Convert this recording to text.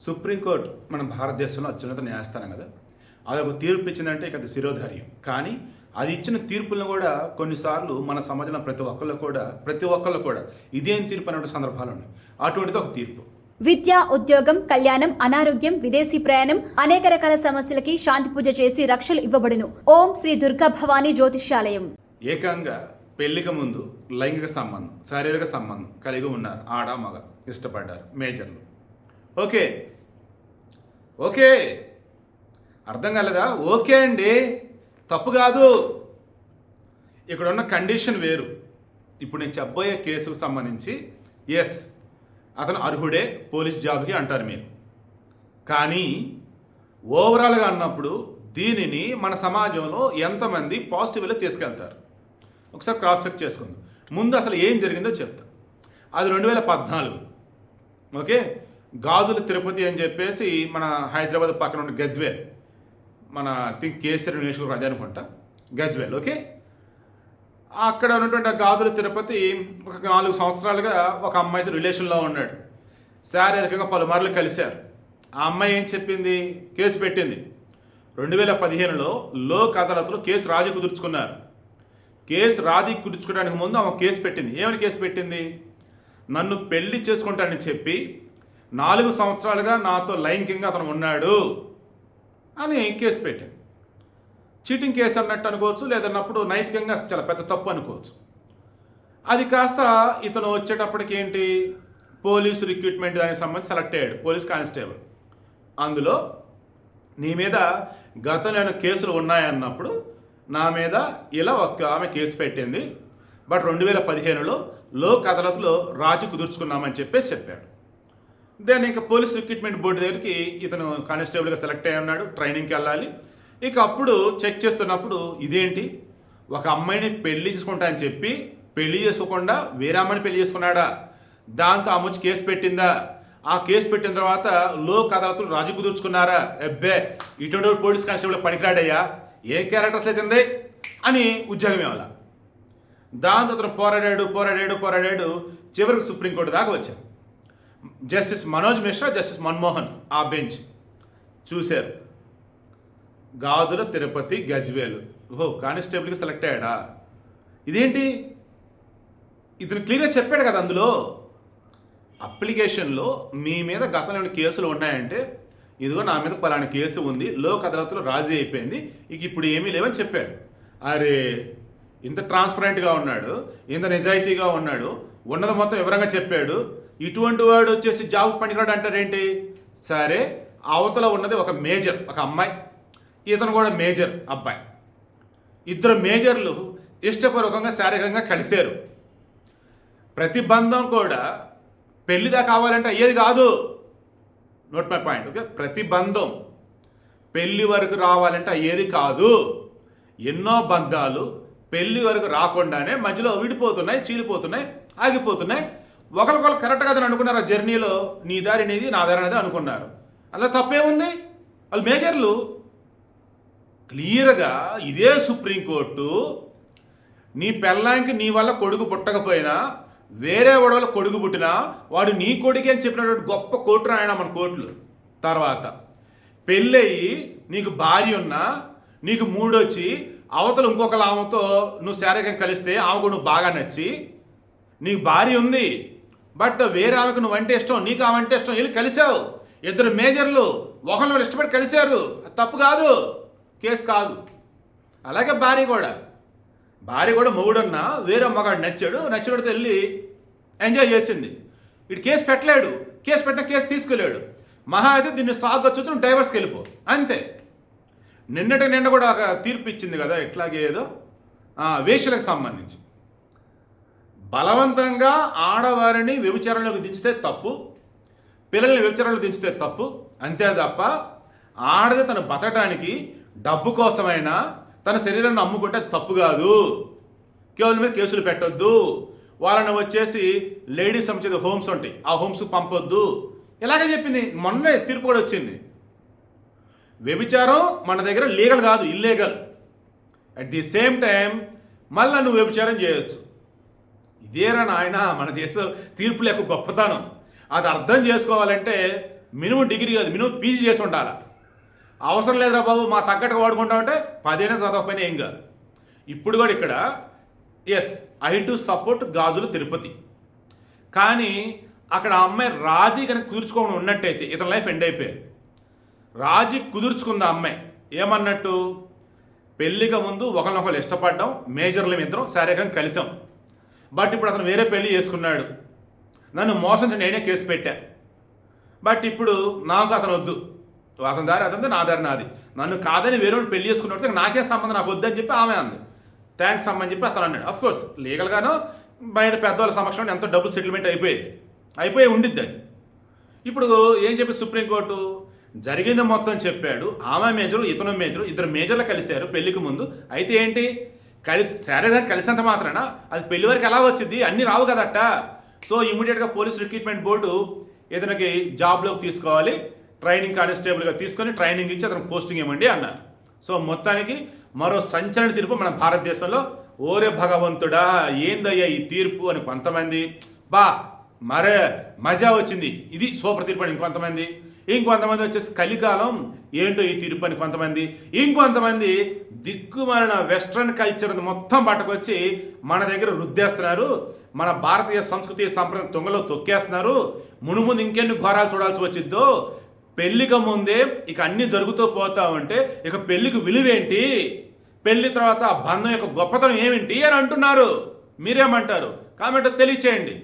Supreme court మన భారతదేశంలో అత్యున్నత న్యాయస్థానం కదా. అది ఒక తీర్పు ఇచ్చిందంటే ఇక అది శిరోధార్యం. కానీ అది ఇచ్చిన తీర్పులను కూడా కొన్నిసార్లు మన సమాజంలో ప్రతి ఒక్కళ్ళు కూడా ఇదేం తీర్పు అనే సందర్భాలు ఉన్నాయి. అటువంటిది ఒక తీర్పు. విద్య, ఉద్యోగం, కళ్యాణం, అనారోగ్యం, విదేశీ ప్రయాణం, అనేక రకాల సమస్యలకి శాంతి పూజ చేసి రక్షలు ఇవ్వబడును. ఓం శ్రీ దుర్గా భవానీ జ్యోతిష్యాలయం. ఏకంగా పెళ్లికి ముందు లైంగిక సంబంధం, శారీరక సంబంధం కలిగి ఉన్నారు. ఆడ మగ ఇష్టపడ్డారు, మేజర్లు. ఓకే ఓకే అర్థం కాలేదా? ఓకే అండి, తప్పు కాదు. ఇక్కడ ఉన్న కండిషన్ వేరు. ఇప్పుడు నేను చెప్పబోయే కేసుకు సంబంధించి ఎస్, అతను అర్హుడే పోలీస్ జాబ్కి అంటారు మీరు. కానీ ఓవరాల్గా అన్నప్పుడు దీనిని మన సమాజంలో ఎంతమంది పాజిటివ్లో తీసుకెళ్తారు ఒకసారి క్రాస్ చెక్ చేసుకుందాం. ముందు అసలు ఏం జరిగిందో చెప్తా. అది 2014. ఓకే, గాజుల తిరుపతి అని చెప్పేసి మన హైదరాబాద్ పక్కన ఉన్న గజ్వేల్, మన కేసీఆర్ యూనివర్సిటీ రాజా అనుకుంటా, గజ్వేల్. ఓకే, అక్కడ ఉన్నటువంటి గాజుల తిరుపతి ఒక 4 సంవత్సరాలుగా ఒక అమ్మాయితో రిలేషన్లో ఉన్నాడు. శారీరకంగా పలుమార్లు కలిశారు. ఆ అమ్మాయి ఏం చెప్పింది? కేసు పెట్టింది. 2015లో లోక్ అదాలత్లో కేసు రాజీ కుదుర్చుకున్నారు. కేసు రాజీ కుదుర్చుకోవడానికి ముందు ఆమె కేసు పెట్టింది. ఏమని కేసు పెట్టింది? నన్ను పెళ్లి చేసుకుంటానని చెప్పి 4 సంవత్సరాలుగా నాతో లైంగికంగా అతను ఉన్నాడు అని కేసు పెట్టింది. చీటింగ్ కేసు అన్నట్టు అనుకోవచ్చు, లేదన్నప్పుడు నైతికంగా చాలా పెద్ద తప్పు అనుకోవచ్చు. అది కాస్త ఇతను వచ్చేటప్పటికి ఏంటి, పోలీసు రిక్రూట్మెంట్ దానికి సంబంధించి సెలెక్ట్ అయ్యాడు, పోలీస్ కానిస్టేబుల్. అందులో నీ మీద గతంలో కేసులు ఉన్నాయన్నప్పుడు నా మీద ఇలా ఒక ఆమె కేసు పెట్టింది. బట్ 2015లో లోక్ అదాలత్లో రాజీ కుదుర్చుకున్నామని చెప్పాడు. దెన్ ఇక పోలీస్ రిక్రూట్మెంట్ బోర్డు దగ్గరికి ఇతను కానిస్టేబుల్గా సెలెక్ట్ అయ్యి ఉన్నాడు, ట్రైనింగ్కి వెళ్ళాలి. ఇక అప్పుడు చెక్ చేస్తున్నప్పుడు ఇదేంటి, ఒక అమ్మాయిని పెళ్లి చేసుకుంటా అని చెప్పి పెళ్లి చేసుకోకుండా వేరే అమ్మాయిని పెళ్లి చేసుకున్నాడా? దాంతో ఆమె వచ్చి కేసు పెట్టిందా? ఆ కేసు పెట్టిన తర్వాత లోక్ అదాలత్లు రాజీ కుదుర్చుకున్నారా? అబ్బే, ఇటువంటి పోలీస్ కానిస్టేబుల్ పనికిరాడయ్యా, ఏ క్యారెక్టర్స్ లేదండి అని ఉద్యోగం ఇవ్వాల. దాంతో అతను పోరాడాడు. చివరికి సుప్రీంకోర్టు దాకా వచ్చారు. జస్టిస్ మనోజ్ మిశ్రా, జస్టిస్ మన్మోహన్ ఆ బెంచ్ చూశారు. గాజుల తిరుపతి గజ్వేలు, ఓహో కానిస్టేబుల్కి సెలెక్ట్ అయ్యాడా? ఇదేంటి, ఇతను క్లియర్గా చెప్పాడు కదా అందులో అప్లికేషన్లో, మీ మీద గతంలో కేసులు ఉన్నాయంటే ఇదిగో నా మీద పలానా కేసు ఉంది, లోక్ అదాలత్లో రాజీ అయిపోయింది, ఇక ఇప్పుడు ఏమీ లేవని చెప్పాడు. అరే, ఇంత ట్రాన్స్పరెంట్గా ఉన్నాడు, ఇంత నిజాయితీగా ఉన్నాడు, ఉన్నది మొత్తం వివరంగా చెప్పాడు. ఇటువంటి వాడు వచ్చేసి జాబ్ పనికిరాడు అంటారేంటి? సరే, అవతల ఉన్నది ఒక మేజర్, ఒక అమ్మాయి, ఇతను కూడా మేజర్ అబ్బాయి. ఇద్దరు మేజర్లు ఇష్టపూర్వకంగా శారీరకంగా కలిశారు. ప్రతిబంధం కూడా పెళ్లిదా కావాలంటే అయ్యేది కాదు. Note my point. ఓకే, ప్రతిబంధం పెళ్లి వరకు రావాలంటే అయ్యేది కాదు. ఎన్నో బంధాలు పెళ్లి వరకు రాకుండానే మధ్యలో విడిపోతున్నాయి, చీలిపోతున్నాయి, ఆగిపోతున్నాయి. ఒకరికొకరు కరెక్ట్ కాదని అనుకున్నారు. ఆ జర్నీలో నీ దారి నీది, నా దారి అనేది అనుకున్నారు. అలా తప్పేముంది? వాళ్ళు మేజర్లు. క్లియర్గా ఇదే సుప్రీంకోర్టు నీ పెళ్ళాంకి నీ వల్ల కొడుకు పుట్టకపోయినా, వేరే వాడి వల్ల కొడుకు పుట్టినా వాడు నీ కొడుకు అని చెప్పినటువంటి గొప్ప కోర్టు రాయన మన కోర్టులు. తర్వాత పెళ్ళయి నీకు భార్య ఉన్నా, నీకు మూడొచ్చి అవతల ఇంకొకరు ఆమెతో నువ్వు శారీరకంగా కలిస్తే ఆమెకు నువ్వు బాగా నచ్చి, నీకు భార్య ఉంది బట్ వేరే ఆమెకు నువ్వంటే ఇష్టం, నీకు ఆమె ఇష్టం, వెళ్ళి కలిసావు. ఇద్దరు మేజర్లు ఒకరిని ఇష్టపడి కలిశారు, తప్పు కాదు, కేసు కాదు. అలాగే భార్య కూడా మొగుడన్నా వేరే మగాడు నచ్చినడితో వెళ్ళి ఎంజాయ్ చేసింది. ఇటు కేసు పెట్టలేడు, కేసు పెట్టిన కేసు తీసుకోలేడు. మహా అయితే దీన్ని సాగొచ్చు, డైవర్స్కి వెళ్ళిపో, అంతే. నిన్న కూడా ఒక తీర్పు ఇచ్చింది కదా, ఇట్లాగే ఏదో వేశ్యలకు సంబంధించి. బలవంతంగా ఆడవారిని వ్యభిచారంలోకి దించితే తప్పు, పిల్లల్ని వ్యభిచారంలో దించితే తప్పు, అంతే తప్ప ఆడది తను బతకడానికి డబ్బు కోసమైనా తన శరీరాన్ని అమ్ముకుంటే అది తప్పు కాదు. కేవలం మీద కేసులు పెట్టొద్దు. వాళ్ళని వచ్చేసి లేడీస్ సంబంధించిన హోమ్స్ ఉంటాయి, ఆ హోమ్స్కి పంపొద్దు, ఇలాగే చెప్పింది. మొన్నే తీర్పు కూడా వచ్చింది. వ్యభిచారం మన దగ్గర లీగల్ కాదు, illegal. At the same time మళ్ళీ నువ్వు వ్యభిచారం చేయొచ్చు. ఇదేరా నాయన మన దేశ తీర్పుల యొక్క గొప్పతనం. అది అర్థం చేసుకోవాలంటే మినిమం డిగ్రీ కాదు, మినిమం పీజీ చేసి ఉండాలి. అవసరం లేదురా బాబు మా తగ్గట్టుగా వాడుకుంటామంటే 10 అయినా చదవకపోయినా ఏం కాదు. ఇప్పుడు కూడా ఇక్కడ ఎస్ ఐ టు సపోర్ట్ గాజులు తిరుపతి. కానీ అక్కడ ఆ అమ్మాయి రాజీ కనుక కుదుర్చుకోవడం ఉన్నట్టయితే ఇతని లైఫ్ ఎండ్ అయిపోయారు. రాజీ కుదుర్చుకుంది ఆ అమ్మాయి ఏమన్నట్టు, పెళ్ళికి ముందు ఒకరినొకరు ఇష్టపడ్డాం, మేజర్లు ఇద్దరం శారీరకంగా కలిసాం. బట్ ఇప్పుడు అతను వేరే పెళ్లి చేసుకున్నాడు, నన్ను మోసం చేసి నేనే కేసు పెట్టా. బట్ ఇప్పుడు నాకు అతను వద్దు, అతని దారి అతనిది, నా దారి నాది. నన్ను కాదని వేరే పెళ్లి చేసుకున్నట్టు నాకే సంబంధం, నాకు వద్దని చెప్పి ఆమె అంది. థ్యాంక్స్ అమ్మని చెప్పి అతను అన్నాడు. అఫ్కోర్స్ లీగల్గానో బయట పెద్దవాళ్ళ సమక్షంలో ఎంతో డబ్బులు సెటిల్మెంట్ అయిపోయి ఉండిద్ది అది. ఇప్పుడు ఏం చెప్పి సుప్రీంకోర్టు జరిగింది మొత్తం చెప్పాడు. ఆమె మేజరు ఇతను మేజరు, ఇద్దరు మేజర్లు కలిశారు పెళ్లికి ముందు. అయితే ఏంటి, శారీరకంగా కలిసినంత మాత్రాన అది పెళ్లి వరకు ఎలా వచ్చింది, అన్నీ రావు కదట. సో ఇమీడియట్గా పోలీస్ రిక్రూట్మెంట్ బోర్డు ఇతనికి జాబ్లోకి తీసుకోవాలి, ట్రైనింగ్ కానిస్టేబుల్గా తీసుకొని ట్రైనింగ్ ఇచ్చి అతనికి పోస్టింగ్ ఇవ్వండి అన్నారు. సో మొత్తానికి మరో సంచలన తీర్పు మన భారతదేశంలో. ఓరే భగవంతుడా ఏందయ్యా ఈ తీర్పు అని కొంతమంది, మరే మజా వచ్చింది, ఇది సూపర్ తీర్పు అని ఇంకొంతమంది వచ్చేసి కలికాలం ఏంటో ఈ తీర్పు అని కొంతమంది, ఇంకొంతమంది దిక్కుమాలిన వెస్ట్రన్ కల్చర్ మొత్తం పట్టుకొచ్చి మన దగ్గర రుద్దేస్తున్నారు, మన భారతీయ సంస్కృతి సంప్రదాయం తుంగలో తొక్కేస్తున్నారు. మునుముందు ఇంకెన్ని ఘోరాలు చూడాల్సి వచ్చిద్దో, పెళ్లికి ముందే ఇక అన్నీ జరుగుతూ పోతా ఉంటే ఇక పెళ్లికి విలువేంటి, పెళ్లి తర్వాత ఆ బంధం యొక్క గొప్పతనం ఏమిటి అని అంటున్నారు. మీరేమంటారు? కామెంట్ తెలియచేయండి.